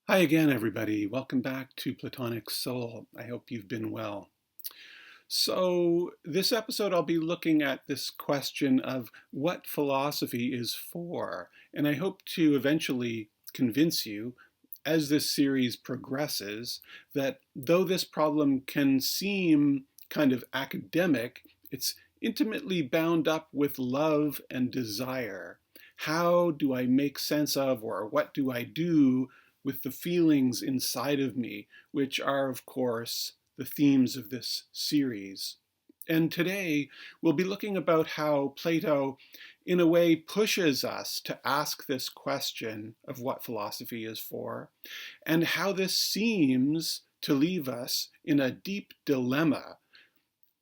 Hi again, everybody. Welcome back to Platonic Soul. I hope you've been well. So, this episode, I'll be looking at this question of what philosophy is for. And I hope to eventually convince you, as this series progresses, that though this problem can seem kind of academic, it's intimately bound up with love and desire. How do I make sense of, or what do I do with the feelings inside of me, which are, of course, the themes of this series. And today we'll be looking about how Plato, in a way, pushes us to ask this question of what philosophy is for, and how this seems to leave us in a deep dilemma.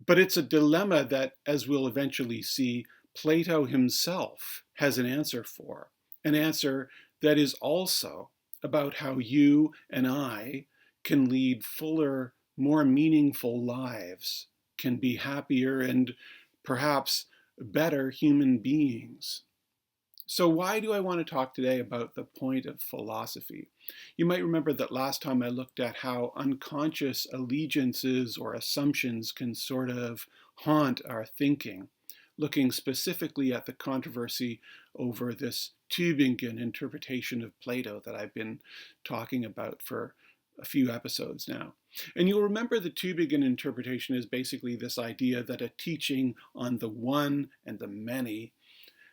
But it's a dilemma that, as we'll eventually see, Plato himself has an answer for, an answer that is also about how you and I can lead fuller, more meaningful lives, can be happier and perhaps better human beings. So, why do I want to talk today about the point of philosophy? You might remember that last time I looked at how unconscious allegiances or assumptions can sort of haunt our thinking, looking specifically at the controversy over this Tübingen interpretation of Plato that I've been talking about for a few episodes now. And you'll remember the Tübingen interpretation is basically this idea that a teaching on the one and the many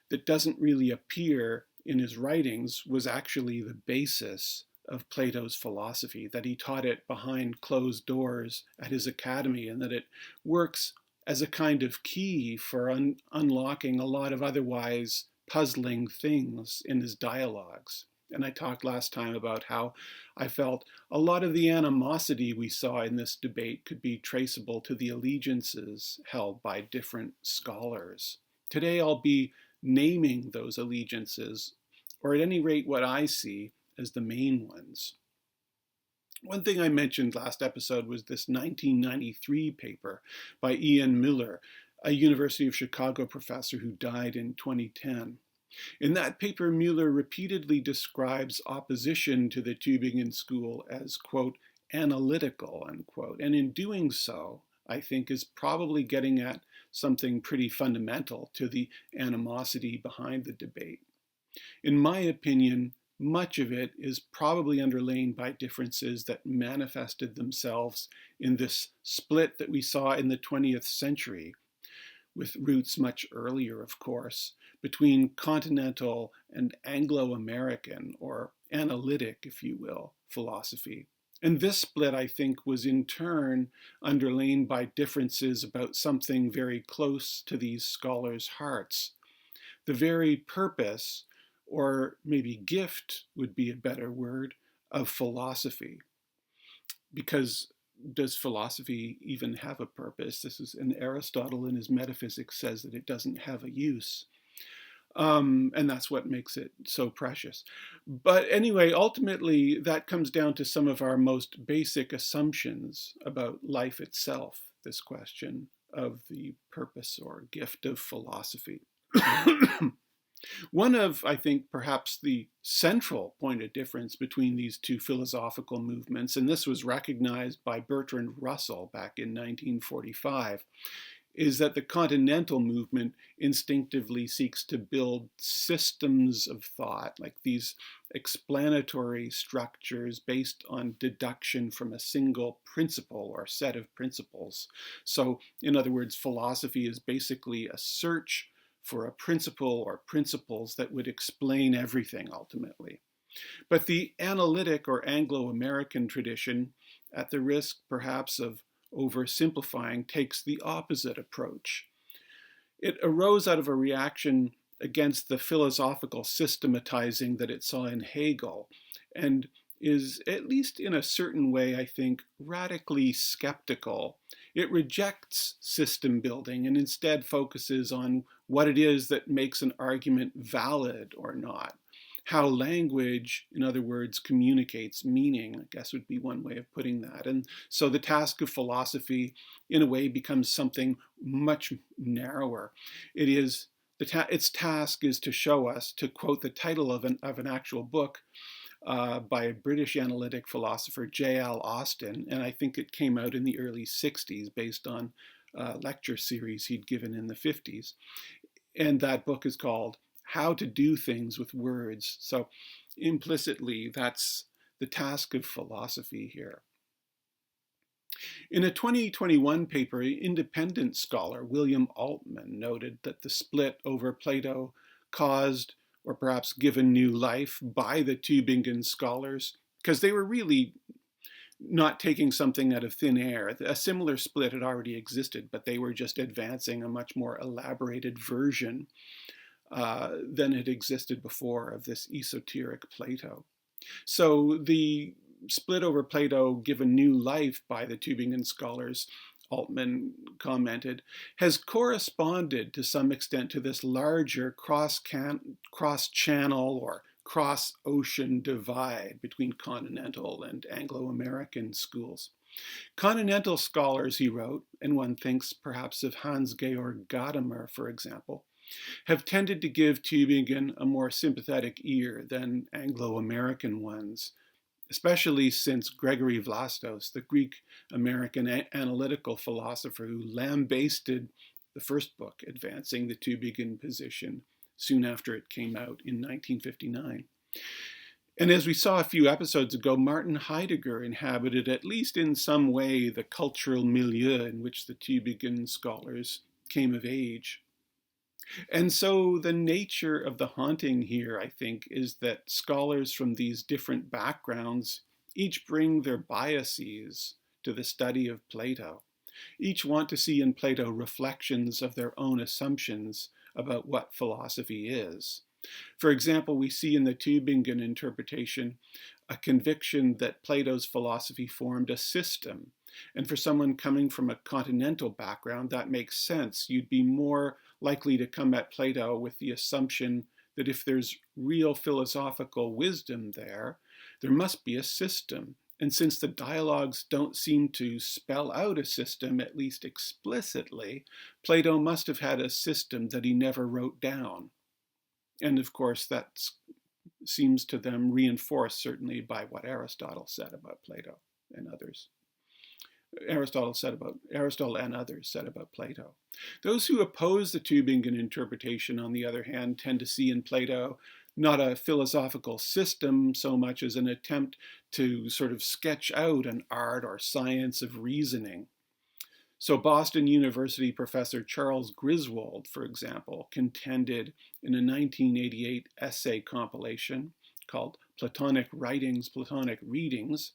that doesn't really appear in his writings was actually the basis of Plato's philosophy, that he taught it behind closed doors at his academy, and that it works as a kind of key for unlocking a lot of otherwise puzzling things in his dialogues. And I talked last time about how I felt a lot of the animosity we saw in this debate could be traceable to the allegiances held by different scholars. Today I'll be naming those allegiances, or at any rate what I see as the main ones. One thing I mentioned last episode was this 1993 paper by Ian Miller, a University of Chicago professor who died in 2010. In that paper, Mueller repeatedly describes opposition to the Tübingen school as, quote, analytical, unquote. And in doing so, I think is probably getting at something pretty fundamental to the animosity behind the debate. In my opinion, much of it is probably underlain by differences that manifested themselves in this split that we saw in the 20th century, with roots much earlier, of course, between continental and Anglo-American, or analytic, if you will, philosophy. And this split, I think, was in turn underlain by differences about something very close to these scholars' hearts. The very purpose, or maybe gift would be a better word, of philosophy. Because does philosophy even have a purpose? This is, and Aristotle in his Metaphysics says that it doesn't have a use. And that's what makes it so precious. But anyway, ultimately, that comes down to some of our most basic assumptions about life itself, this question of the purpose or gift of philosophy. One of, I think, perhaps the central point of difference between these two philosophical movements, and this was recognized by Bertrand Russell back in 1945, is that the continental movement instinctively seeks to build systems of thought, like these explanatory structures based on deduction from a single principle or set of principles. So, in other words, philosophy is basically a search for a principle or principles that would explain everything ultimately. But the analytic or Anglo-American tradition, at the risk perhaps of oversimplifying, takes the opposite approach. It arose out of a reaction against the philosophical systematizing that it saw in Hegel, and is, at least in a certain way, I think, radically skeptical. It rejects system building and instead focuses on what it is that makes an argument valid or not. How language, in other words, communicates meaning, I guess would be one way of putting that. And so the task of philosophy, in a way, becomes something much narrower. It is its task is to show us, to quote the title of an actual book, by a British analytic philosopher, J.L. Austin, and I think it came out in the early 60s based on a lecture series he'd given in the 50s. And that book is called How to Do Things with Words. So implicitly, that's the task of philosophy here. In a 2021 paper, independent scholar William Altman noted that the split over Plato caused, or perhaps given new life by the Tübingen scholars, because they were really not taking something out of thin air. A similar split had already existed, but they were just advancing a much more elaborated version than had existed before of this esoteric Plato. So the split over Plato given new life by the Tübingen scholars, Altman commented, has corresponded to some extent to this larger cross-channel or cross-ocean divide between continental and Anglo-American schools. Continental scholars, he wrote, and one thinks perhaps of Hans-Georg Gadamer, for example, have tended to give Tübingen a more sympathetic ear than Anglo-American ones, especially since Gregory Vlastos, the Greek-American analytical philosopher who lambasted the first book, advancing the Tübingen position soon after it came out in 1959. And as we saw a few episodes ago, Martin Heidegger inhabited, at least in some way, the cultural milieu in which the Tübingen scholars came of age. And so the nature of the haunting here, I think, is that scholars from these different backgrounds each bring their biases to the study of Plato. Each want to see in Plato reflections of their own assumptions about what philosophy is. For example, we see in the Tübingen interpretation a conviction that Plato's philosophy formed a system. And for someone coming from a continental background, that makes sense. You'd be more likely to come at Plato with the assumption that if there's real philosophical wisdom there must be a system. And since the dialogues don't seem to spell out a system, at least explicitly, Plato must have had a system that he never wrote down. And of course, that seems to them reinforced certainly by what Aristotle said about Plato and others. Aristotle and others said about Plato. Those who oppose the Tübingen interpretation, on the other hand, tend to see in Plato not a philosophical system so much as an attempt to sort of sketch out an art or science of reasoning. So Boston University professor Charles Griswold, for example, contended in a 1988 essay compilation called Platonic Writings, Platonic Readings,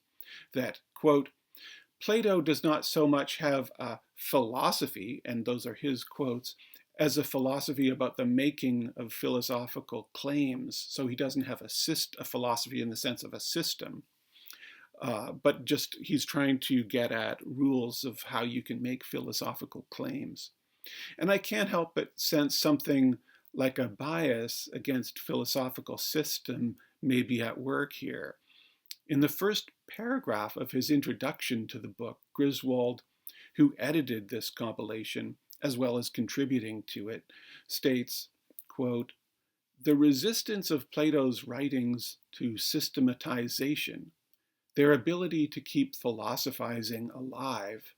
that, quote, Plato does not so much have a philosophy, and those are his quotes, as a philosophy about the making of philosophical claims. So he doesn't have a philosophy in the sense of a system, but just he's trying to get at rules of how you can make philosophical claims. And I can't help but sense something like a bias against philosophical system may be at work here. In the first paragraph of his introduction to the book, Griswold, who edited this compilation as well as contributing to it, states, quote, the resistance of Plato's writings to systematization, their ability to keep philosophizing alive,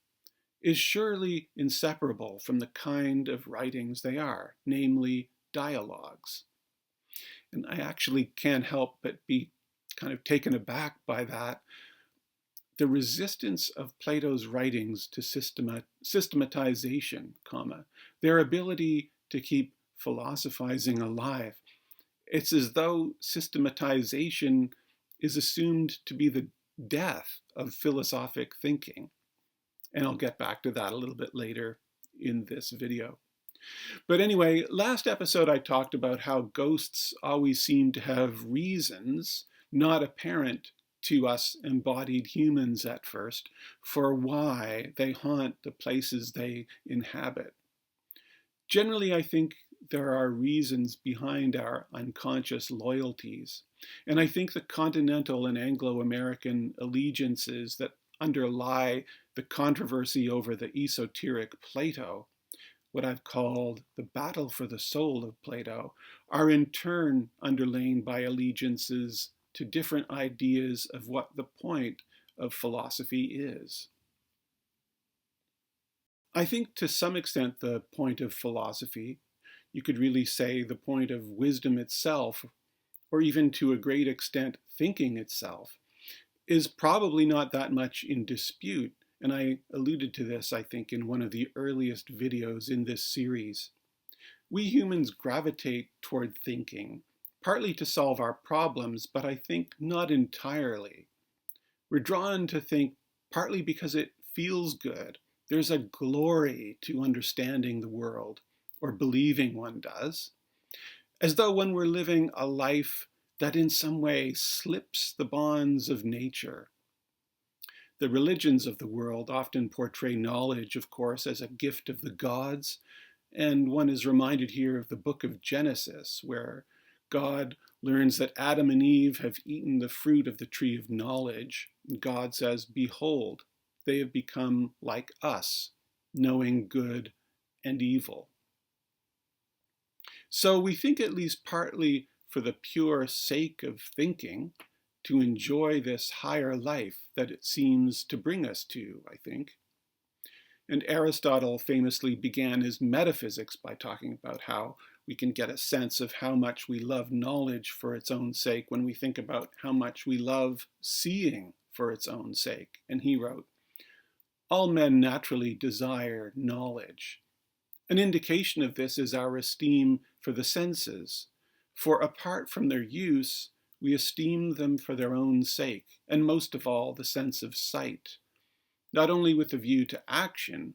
is surely inseparable from the kind of writings they are, namely dialogues. And I actually can't help but be kind of taken aback by that. The resistance of Plato's writings to systematization, their ability to keep philosophizing alive. It's as though systematization is assumed to be the death of philosophic thinking. And I'll get back to that a little bit later in this video. But anyway, last episode I talked about how ghosts always seem to have reasons not apparent to us embodied humans at first for why they haunt the places they inhabit. Generally, I think there are reasons behind our unconscious loyalties, and I think the continental and Anglo-American allegiances that underlie the controversy over the esoteric Plato, what I've called the battle for the soul of Plato, are in turn underlain by allegiances to different ideas of what the point of philosophy is. I think to some extent the point of philosophy, you could really say the point of wisdom itself, or even to a great extent thinking itself, is probably not that much in dispute. And I alluded to this, I think, in one of the earliest videos in this series. We humans gravitate toward thinking, partly to solve our problems, but I think not entirely. We're drawn to think partly because it feels good. There's a glory to understanding the world, or believing one does, as though when we're living a life that in some way slips the bonds of nature. The religions of the world often portray knowledge, of course, as a gift of the gods, and one is reminded here of the book of Genesis, where God learns that Adam and Eve have eaten the fruit of the tree of knowledge. God says, "Behold, they have become like us, knowing good and evil." So we think at least partly for the pure sake of thinking, to enjoy this higher life that it seems to bring us to, I think. And Aristotle famously began his metaphysics by talking about how we can get a sense of how much we love knowledge for its own sake when we think about how much we love seeing for its own sake. And he wrote, "All men naturally desire knowledge. An indication of this is our esteem for the senses, for apart from their use, we esteem them for their own sake, and most of all the sense of sight, not only with a view to action,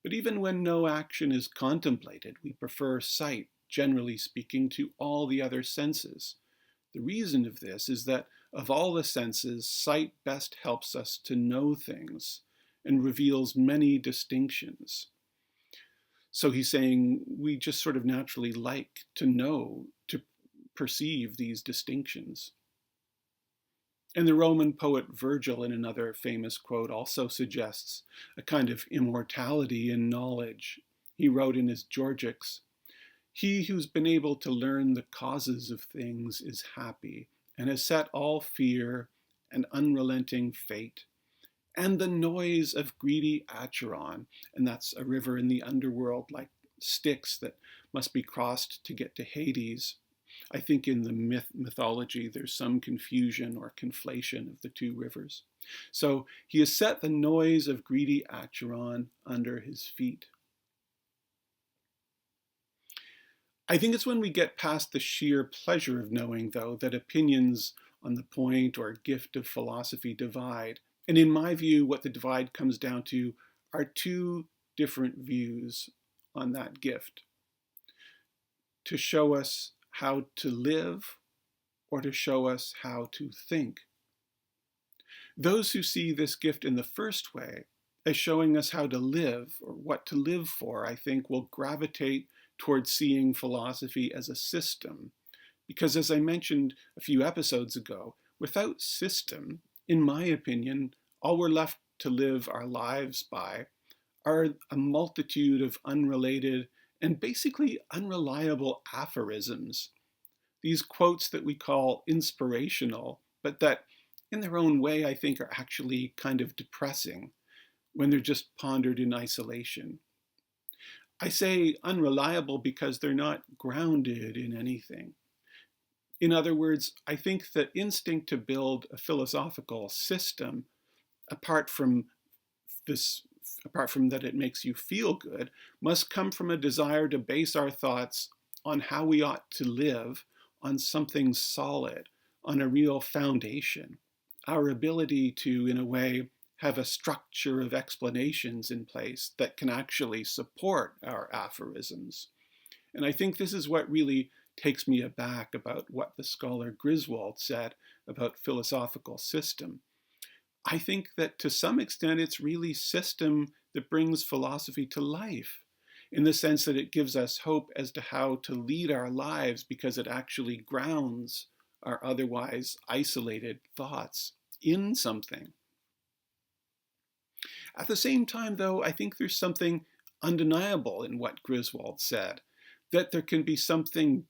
but even when no action is contemplated, we prefer sight, generally speaking, to all the other senses. The reason of this is that of all the senses, sight best helps us to know things and reveals many distinctions." So he's saying we just sort of naturally like to know, to perceive these distinctions. And the Roman poet Virgil, in another famous quote, also suggests a kind of immortality in knowledge. He wrote in his Georgics, "He who's been able to learn the causes of things is happy, and has set all fear and unrelenting fate, and the noise of greedy Acheron," and that's a river in the underworld like Styx that must be crossed to get to Hades. I think in the mythology there's some confusion or conflation of the two rivers. So he has set the noise of greedy Acheron under his feet. I think it's when we get past the sheer pleasure of knowing, though, that opinions on the point or gift of philosophy divide. And in my view, what the divide comes down to are two different views on that gift: to show us how to live or to show us how to think. Those who see this gift in the first way, as showing us how to live or what to live for, I think will gravitate towards seeing philosophy as a system. Because as I mentioned a few episodes ago, without system, in my opinion, all we're left to live our lives by are a multitude of unrelated and basically unreliable aphorisms. These quotes that we call inspirational, but that in their own way I think are actually kind of depressing when they're just pondered in isolation. I say unreliable because they're not grounded in anything. In other words, I think the instinct to build a philosophical system, apart from that it makes you feel good, must come from a desire to base our thoughts on how we ought to live on something solid, on a real foundation. Our ability to, in a way, have a structure of explanations in place that can actually support our aphorisms. And I think this is what really takes me aback about what the scholar Griswold said about philosophical system. I think that to some extent it's really system that brings philosophy to life, in the sense that it gives us hope as to how to lead our lives because it actually grounds our otherwise isolated thoughts in something. At the same time, though, I think there's something undeniable in what Griswold said, that there can be something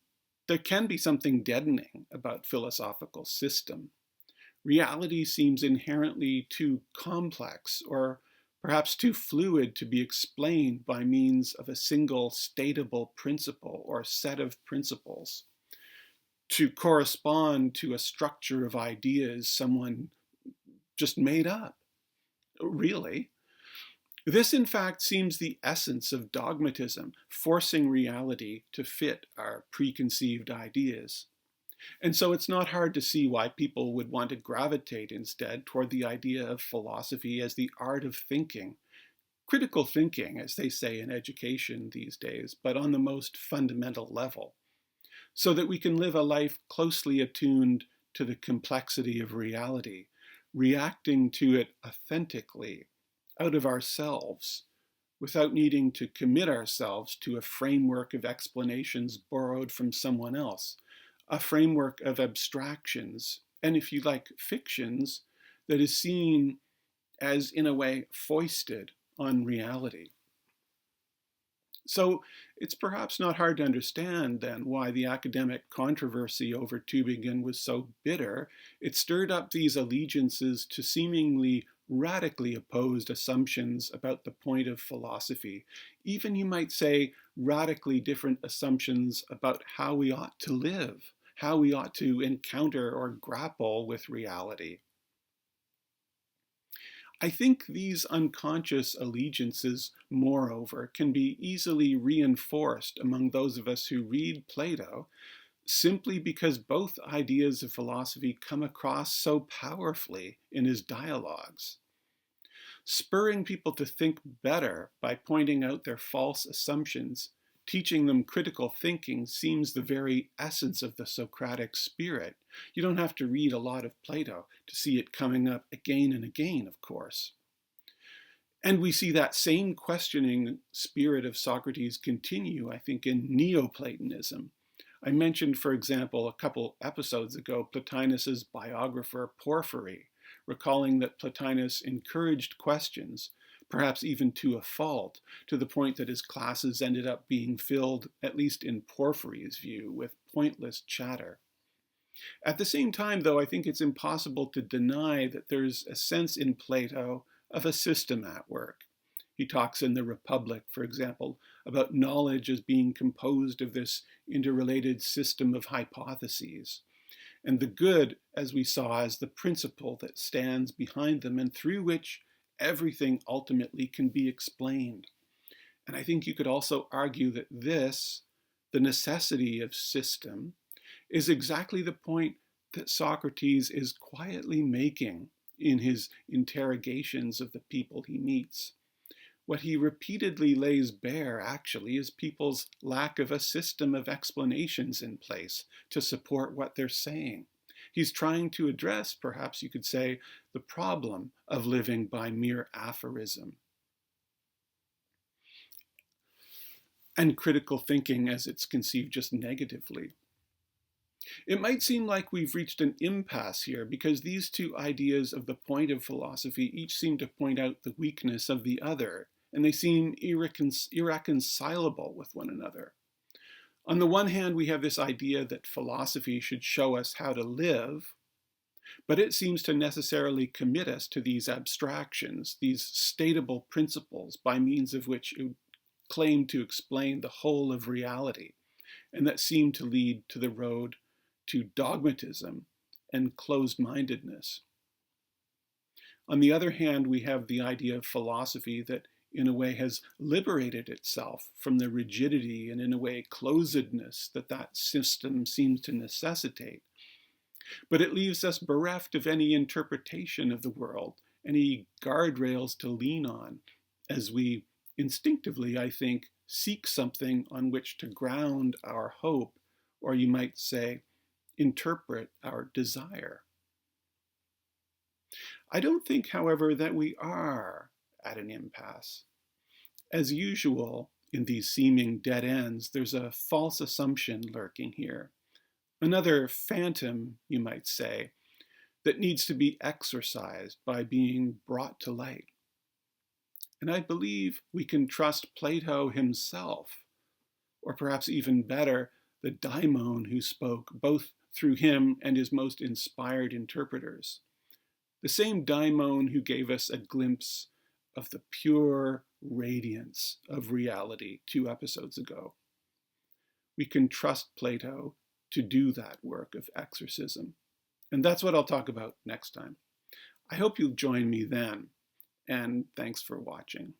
There can be something deadening about philosophical system. Reality seems inherently too complex or perhaps too fluid to be explained by means of a single statable principle or set of principles, to correspond to a structure of ideas someone just made up. Really? This, in fact, seems the essence of dogmatism, forcing reality to fit our preconceived ideas. And so it's not hard to see why people would want to gravitate instead toward the idea of philosophy as the art of thinking, critical thinking, as they say in education these days, but on the most fundamental level, so that we can live a life closely attuned to the complexity of reality, reacting to it authentically, out of ourselves, without needing to commit ourselves to a framework of explanations borrowed from someone else, a framework of abstractions, and if you like, fictions, that is seen as, in a way, foisted on reality. So it's perhaps not hard to understand then why the academic controversy over Tübingen was so bitter. It stirred up these allegiances to seemingly radically opposed assumptions about the point of philosophy. Even, you might say, radically different assumptions about how we ought to live, how we ought to encounter or grapple with reality. I think these unconscious allegiances, moreover, can be easily reinforced among those of us who read Plato, simply because both ideas of philosophy come across so powerfully in his dialogues. Spurring people to think better by pointing out their false assumptions, teaching them critical thinking seems the very essence of the Socratic spirit. You don't have to read a lot of Plato to see it coming up again and again, of course. And we see that same questioning spirit of Socrates continue, I think, in Neoplatonism. I mentioned, for example, a couple episodes ago, Plotinus's biographer Porphyry, recalling that Plotinus encouraged questions, perhaps even to a fault, to the point that his classes ended up being filled, at least in Porphyry's view, with pointless chatter. At the same time, though, I think it's impossible to deny that there's a sense in Plato of a system at work. He talks in the Republic, for example, about knowledge as being composed of this interrelated system of hypotheses, and the good, as we saw, as the principle that stands behind them and through which everything ultimately can be explained. And I think you could also argue that this, the necessity of system, is exactly the point that Socrates is quietly making in his interrogations of the people he meets. What he repeatedly lays bare, actually, is people's lack of a system of explanations in place to support what they're saying. He's trying to address, perhaps you could say, the problem of living by mere aphorism and critical thinking as it's conceived just negatively. It might seem like we've reached an impasse here because these two ideas of the point of philosophy each seem to point out the weakness of the other, and they seem irreconcilable with one another. On the one hand, we have this idea that philosophy should show us how to live, but it seems to necessarily commit us to these abstractions, these statable principles by means of which it would claim to explain the whole of reality, and that seem to lead to the road to dogmatism and closed-mindedness. On the other hand, we have the idea of philosophy that in a way has liberated itself from the rigidity and in a way closedness that system seems to necessitate. But it leaves us bereft of any interpretation of the world, any guardrails to lean on, as we instinctively, I think, seek something on which to ground our hope, or you might say, interpret our desire. I don't think, however, that we are at an impasse. As usual, in these seeming dead ends, there's a false assumption lurking here. Another phantom, you might say, that needs to be exorcised by being brought to light. And I believe we can trust Plato himself, or perhaps even better, the daimon who spoke both through him and his most inspired interpreters. The same daimon who gave us a glimpse of the pure radiance of reality 2 episodes ago. We can trust Plato to do that work of exorcism. And that's what I'll talk about next time. I hope you'll join me then, and thanks for watching.